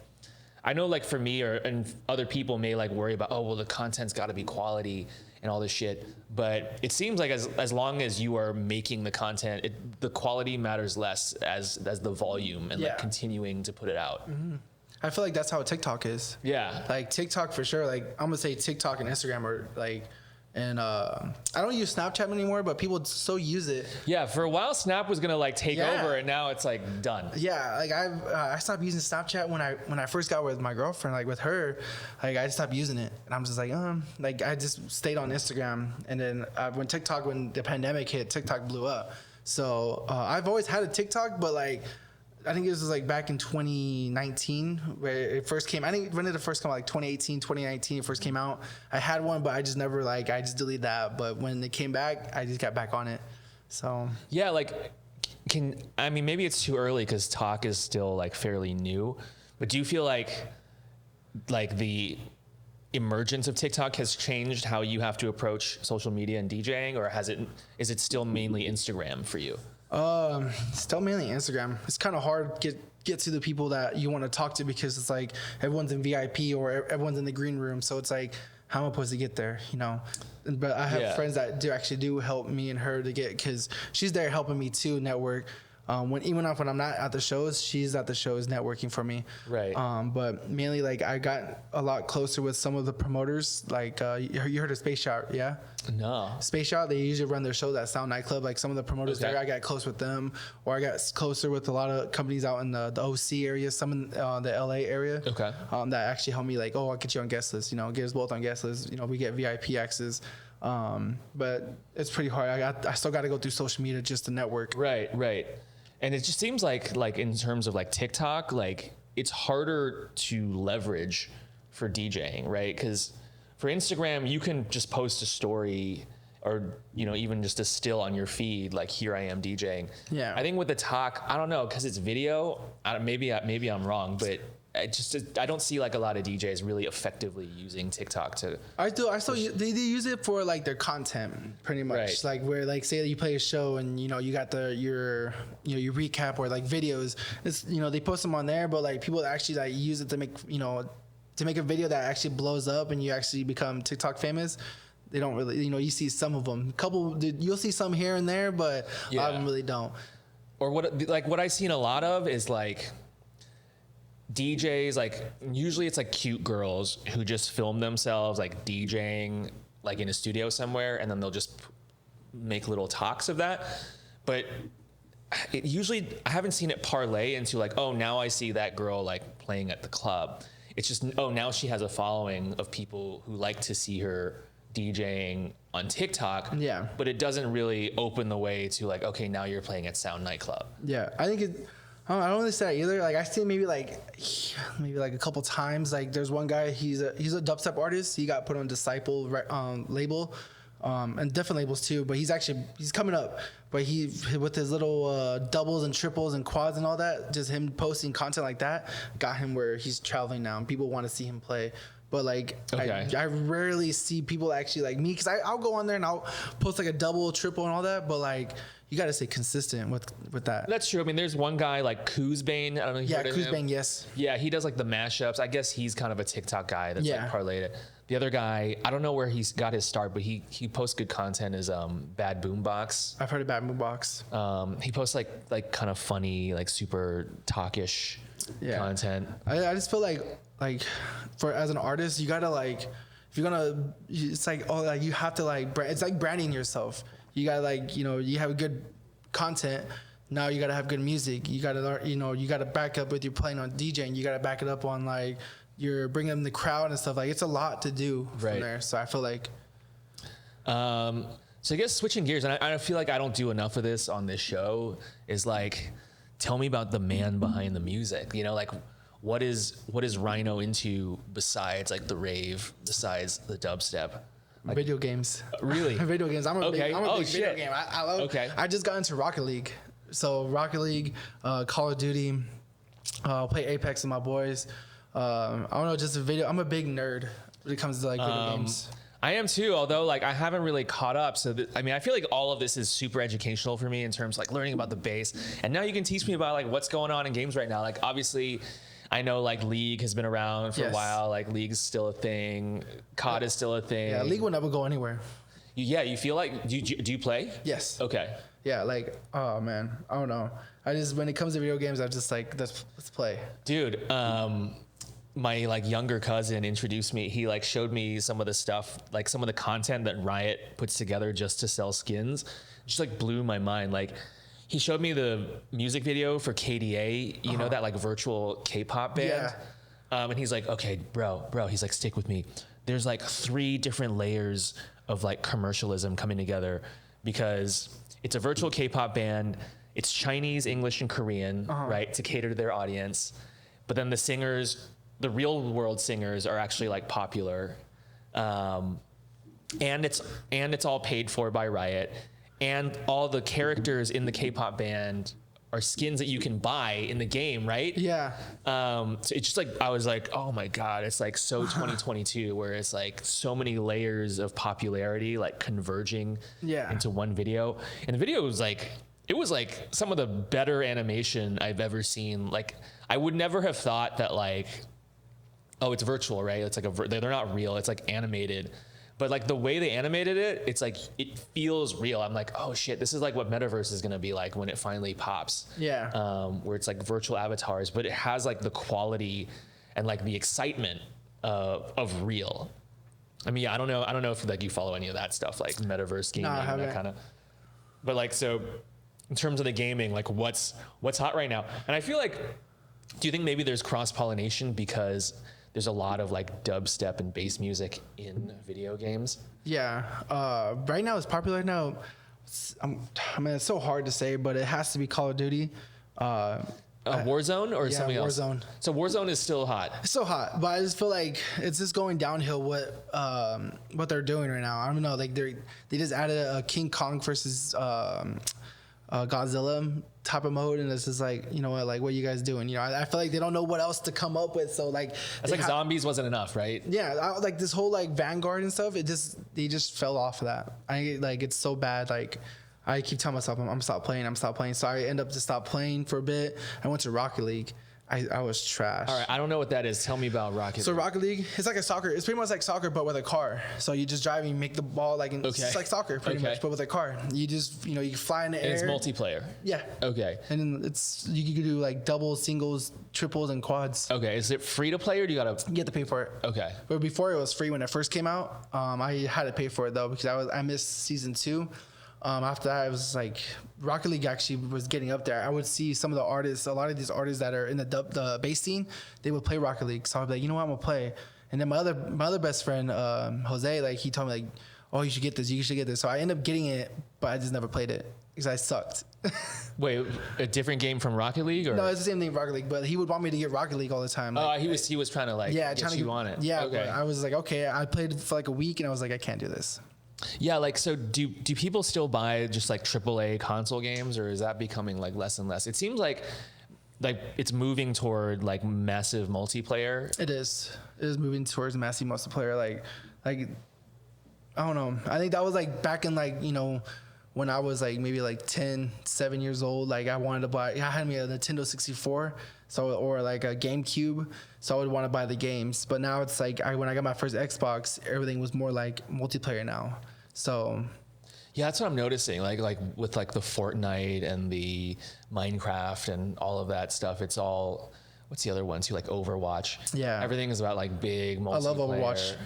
I know like for me and other people may like worry about, oh, well, the content's gotta be quality and all this shit. But it seems like as long as you are making the content, the quality matters less as the volume and like continuing to put it out. Mm-hmm. I feel like that's how TikTok is. Yeah. Like TikTok for sure. Like I'm gonna say TikTok and Instagram are like, and I don't use Snapchat anymore, but people so use it. Yeah. For a while, Snap was gonna like take over, and now it's like done. Yeah. Like I stopped using Snapchat when I first got with my girlfriend. Like with her, like I just stopped using it, and I'm just like I just stayed on Instagram, and then when the pandemic hit, TikTok blew up. So I've always had a TikTok, but like. I think it was like back in 2019 where it first came. I think when did it first come out? Like 2018, 2019 it first came out. I had one, but I just never I just deleted that. But when it came back, I just got back on it. So yeah, like maybe it's too early because Talk is still like fairly new, but do you feel like the emergence of TikTok has changed how you have to approach social media and DJing, or is it still mainly Instagram for you? Still mainly Instagram. It's kind of hard to get to the people that you want to talk to because it's like everyone's in VIP or everyone's in the green room. So it's like, how am I supposed to get there? You know, but I have friends that do help me and her to get, cause she's there helping me too network. When I'm not at the shows, she's at the shows networking for me. Right. But mainly like I got a lot closer with some of the promoters. Like you heard of Space Shot, yeah? No. Space Shot, they usually run their shows at Sound Nightclub. Like some of the promoters there, I got close with them, or I got closer with a lot of companies out in the OC area, some in the LA area. Okay. That actually helped me like, oh, I'll get you on guest list. You know, get us both on guest list. You know, we get VIP access. But it's pretty hard. I still got to go through social media just to network. Right. And it just seems like in terms of like TikTok, like it's harder to leverage for DJing, right? Because for Instagram, you can just post a story or, you know, even just a still on your feed, like here I am DJing. Yeah. I think with the Talk, I don't know, because it's video. Maybe I'm wrong, but I don't see like a lot of DJs really effectively using TikTok to. They use it for like their content pretty much. Right. Like where like say that you play a show and you know you got your recap or like videos. It's they post them on there, but like people actually like use it to make a video that actually blows up and you actually become TikTok famous. They don't really you see some of them. You'll see some here and there, but a lot of them really don't. Or what I've seen a lot of is like DJs, like usually it's like cute girls who just film themselves like DJing like in a studio somewhere, and then they'll just make little talks of that. But I haven't seen it parlay into like, oh, now I see that girl like playing at the club. It's just, oh, now she has a following of people who like to see her DJing on TikTok. Yeah. But it doesn't really open the way to like, okay, now you're playing at Sound Nightclub. Yeah, I think I don't really say that either. Like I see maybe like a couple times. Like there's one guy, he's a dubstep artist. He got put on Disciple label, and different labels too. But he's coming up. But he with his little doubles and triples and quads and all that, just him posting content like that got him where he's traveling now. And people want to see him play. But like I rarely see people actually like me, because I'll go on there and I'll post like a double, triple, and all that. But like you got to stay consistent with that. That's true. I mean, there's one guy like Kuzbane. I don't know if you heard of him. Kuzbane, yes. Yeah, he does like the mashups. I guess he's kind of a TikTok guy that's like parlayed it. The other guy, I don't know where he's got his start, but he posts good content. Is Bad Boombox. I've heard of Bad Boombox. He posts like kind of funny, like super talkish content. I just feel like for as an artist, you gotta like, if you're gonna, it's like you have to like it's like branding yourself. You gotta like you have a good content. Now you gotta have good music. You gotta learn, you gotta back up with your playing on DJing. You gotta back it up on like you're bringing the crowd and stuff. Like it's a lot to do from there. So I feel like So I guess switching gears, and I feel like I don't do enough of this on this show, is like, tell me about the man behind the music. You know, like what is Rhino into besides like the rave, besides the dubstep? Like, video games. Really? Video games. I'm a big video shit. game. I love. Okay. I just got into Rocket League. So Rocket League, Call of Duty, play Apex with my boys. I don't know, just a video. I'm a big nerd when it comes to like video games. I am too, although like I haven't really caught up. So I mean, I feel like all of this is super educational for me in terms of like learning about the bass. And now you can teach me about like what's going on in games right now. Like obviously, I know like League has been around for a while. Like League's still a thing. COD is still a thing. Yeah, League will never go anywhere. You feel like do you play? Yes. Okay. Yeah, like oh man, I don't know. I just when it comes to video games, I'm just like let's play. Dude, my like younger cousin introduced me. He like showed me some of the stuff, like some of the content that Riot puts together just to sell skins. Just like blew my mind. Like he showed me the music video for KDA, you know, that like virtual K-pop band. Yeah. And he's like, okay, bro, he's like, stick with me. There's like 3 different layers of like commercialism coming together because it's a virtual K-pop band. It's Chinese, English, and Korean, right, to cater to their audience. But then the singers, the real world singers, are actually like popular, and it's all paid for by Riot, and all the characters in the K-pop band are skins that you can buy in the game, right? Yeah. So it's just like I was like, oh my god, it's like so 2022, where it's like so many layers of popularity like converging into one video, and the video was like. It was like some of the better animation I've ever seen. Like I would never have thought that like, oh, it's virtual, right? It's like they're not real. It's like animated, but like the way they animated it, it's like it feels real. I'm like, oh shit, this is like what Metaverse is gonna be like when it finally pops. Yeah. Where it's like virtual avatars, but it has like the quality and like the excitement of real. I mean, yeah, I don't know if like you follow any of that stuff, like Metaverse gaming, that kind of. But like so. In terms of the gaming, like what's hot right now? And I feel like, do you think maybe there's cross-pollination because there's a lot of like dubstep and bass music in video games? Yeah. Right now it's popular now. I mean, it's so hard to say, but it has to be Call of Duty. Warzone or something else? Warzone. So Warzone is still hot. It's so hot, but I just feel like it's just going downhill. What they're doing right now, I don't know. Like they just added a King Kong versus Godzilla type of mode, and it's just like, you know what, like what are you guys doing? You know, I feel like they don't know what else to come up with. So like, it's like zombies wasn't enough, right? Yeah, like this whole like Vanguard and stuff. They just fell off of that. It's so bad. Like I keep telling myself I'm stop playing. So I end up to stop playing for a bit. I went to Rocket League. I was trash. All right, I don't know what that is. Tell me about Rocket League. So Rocket League, it's like a soccer. It's pretty much like soccer, but with a car. So you just drive and you make the ball it's just like soccer pretty much, but with a car. You just you fly in the air. It's multiplayer. Yeah. Okay. And then you can do like doubles, singles, triples, and quads. Okay. Is it free to play or do you gotta? You have to pay for it. Okay. But before it was free when it first came out. I had to pay for it though because I missed season 2. After that, I was like, Rocket League actually was getting up there. I would see some of the artists, a lot of these artists that are in the bass scene, they would play Rocket League. So I'd be like, you know what, I'm gonna play. And then my other best friend, Jose, like he told me like, oh, you should get this. So I ended up getting it, but I just never played it because I sucked. Wait, a different game from Rocket League? Or? No, it's the same thing, Rocket League. But he would want me to get Rocket League all the time. Like, he was trying to like get you on it. Yeah, okay. But I was like, okay. I played for like a week, and I was like, I can't do this. Yeah, like so do people still buy just like AAA console games, or is that becoming like less and less? It seems like it's moving toward like massive multiplayer. It is moving towards massive multiplayer. Like I don't know. I think that was like back in like, you know, when I was like maybe like 7 years old. Like I wanted to buy. I had me a Nintendo 64. Or like a GameCube, so I would want to buy the games. But now it's like when I got my first Xbox, everything was more like multiplayer now. So yeah, that's what I'm noticing. Like with like the Fortnite and the Minecraft and all of that stuff, it's all what's the other one too? Like Overwatch. Yeah, everything is about like big multiplayer. I love Overwatch.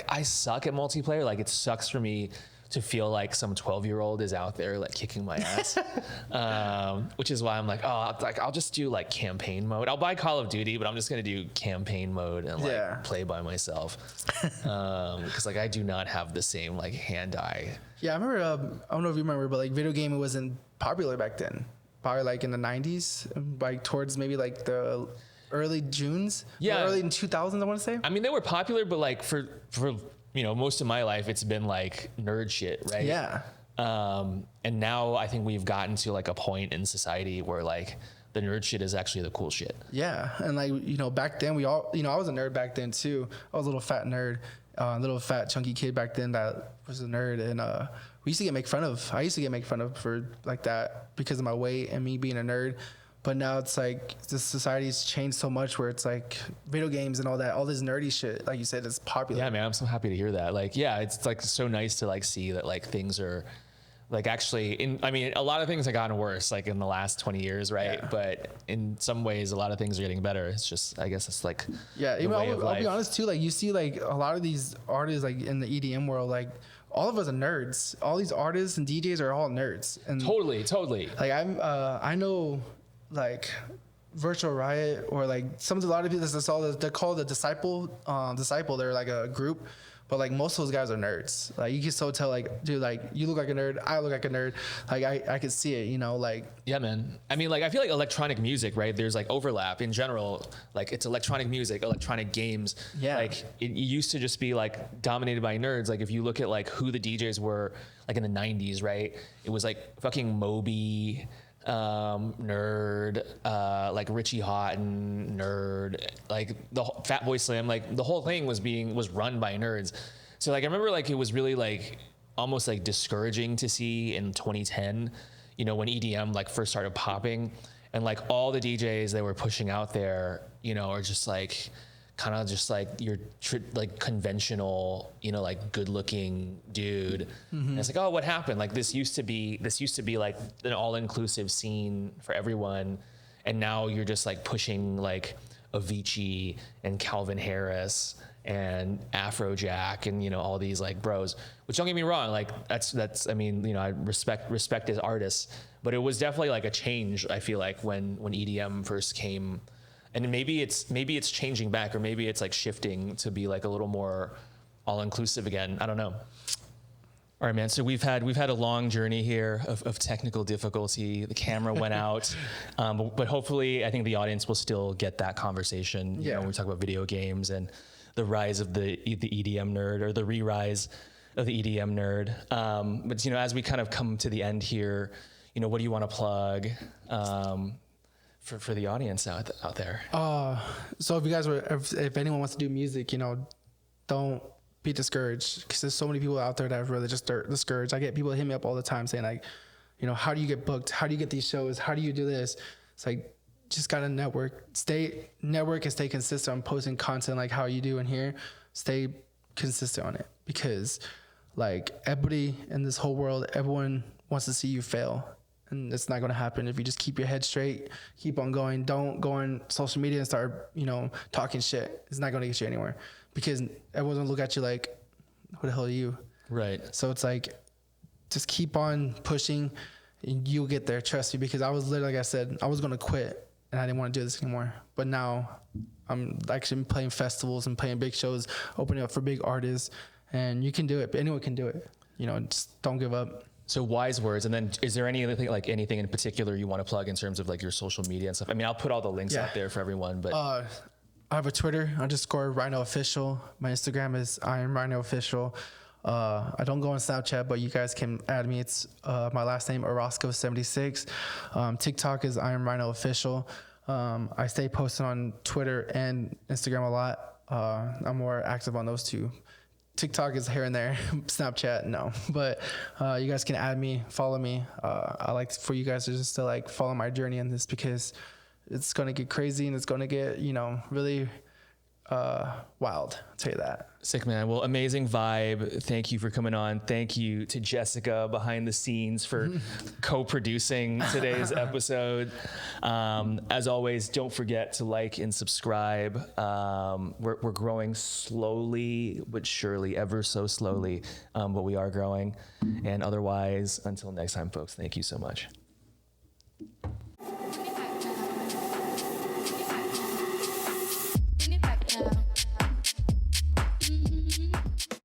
I suck at multiplayer. Like it sucks for me to feel like some 12-year-old is out there like kicking my ass. Which is why I'm like, oh, like I'll just do like campaign mode. I'll buy Call of Duty, but I'm just gonna do campaign mode and like play by myself. Because like I do not have the same like hand-eye. Yeah, I remember. I don't know if you remember, but like video gaming wasn't popular back then. Probably like in the 90s, like towards maybe like the early Junes. Yeah, early in 2000s, I want to say. I mean, they were popular, but like for most of my life, it's been like nerd shit, right? Yeah. And now I think we've gotten to like a point in society where like the nerd shit is actually the cool shit. Yeah, and like back then we all I was a nerd back then too. I was a little fat nerd, little fat chunky kid back then that was a nerd, and we used to get made fun of. I used to get made fun of for like that because of my weight and me being a nerd. But now it's like the society's changed so much where it's like video games and all that, all this nerdy shit, like you said, is popular. Yeah, man, I'm so happy to hear that. Like, yeah, it's like so nice to like see that like things are like actually I mean, a lot of things have gotten worse like in the last 20 years, right? Yeah. But in some ways, a lot of things are getting better. It's just, I guess it's like, yeah, even I'll be honest too. Like you see like a lot of these artists like in the EDM world, like all of us are nerds. All these artists and DJs are all nerds. And totally. Like I know, like Virtual Riot or like a lot of people they're called the Disciple. They're like a group, but like most of those guys are nerds. Like you can so tell, like, dude, like you look like a nerd, I look like a nerd. Like I could see it, like. Yeah, man. I mean, like I feel like electronic music, right? There's like overlap in general. Like it's electronic music, electronic games. Yeah. Like it used to just be like dominated by nerds. Like if you look at like who the DJs were, like in the 90s, right? It was like fucking Moby. Nerd, like Richie Houghton, nerd, like the Fatboy Slim, like the whole thing was run by nerds. So like I remember like it was really like almost like discouraging to see in 2010, when EDM like first started popping, and like all the DJs they were pushing out there, are just like kind of just like your like conventional, like good looking dude. Mm-hmm. And it's like, oh, what happened? Like this used to be like an all inclusive scene for everyone. And now you're just like pushing like Avicii and Calvin Harris and Afrojack and, all these like bros, which don't get me wrong. Like that's, I mean, I respect as artists, but it was definitely like a change. I feel like when EDM first came. And maybe it's changing back, or maybe it's like shifting to be like a little more all-inclusive again. I don't know. All right, man. So we've had a long journey here of technical difficulty. The camera went out, but hopefully, I think the audience will still get that conversation. When we talk about video games and the rise of the EDM nerd, or the re-rise of the EDM nerd. But as we kind of come to the end here, what do you want to plug? For the audience out there. So if anyone wants to do music, don't be discouraged, because there's so many people out there that are really just discouraged. I get people hit me up all the time saying like, how do you get booked? How do you get these shows? How do you do this? It's like, just gotta network and stay consistent on posting content like how you do in here. Stay consistent on it, because like everybody in this whole world, everyone wants to see you fail. And it's not going to happen if you just keep your head straight, keep on going. Don't go on social media and start, talking shit. It's not going to get you anywhere, because everyone's going to look at you like, who the hell are you? Right. So it's like, just keep on pushing and you'll get there. Trust me, because I was literally, like I said, I was going to quit and I didn't want to do this anymore. But now I'm actually playing festivals and playing big shows, opening up for big artists, and you can do it. Anyone can do it. Just don't give up. So wise words. And then is there anything in particular you want to plug in terms of like your social media and stuff? I mean, I'll put all the links out there for everyone, but I have a Twitter _Rhino Official. My Instagram is Rhino Official. I don't go on Snapchat, but you guys can add me. It's my last name, Orozco76. TikTok is Rhino Official. I stay posting on Twitter and Instagram a lot. I'm more active on those two. TikTok is here and there. Snapchat, no. But you guys can add me, follow me. I like for you guys to just to like follow my journey in this, because it's gonna get crazy and it's gonna get really wild. I'll tell you that. Sick, man. Well, amazing vibe. Thank you for coming on. Thank you to Jessica behind the scenes for co-producing today's episode. As always, don't forget to like and subscribe. We're growing slowly but surely, ever so slowly, but we are growing. And otherwise, until next time, folks, thank you so much.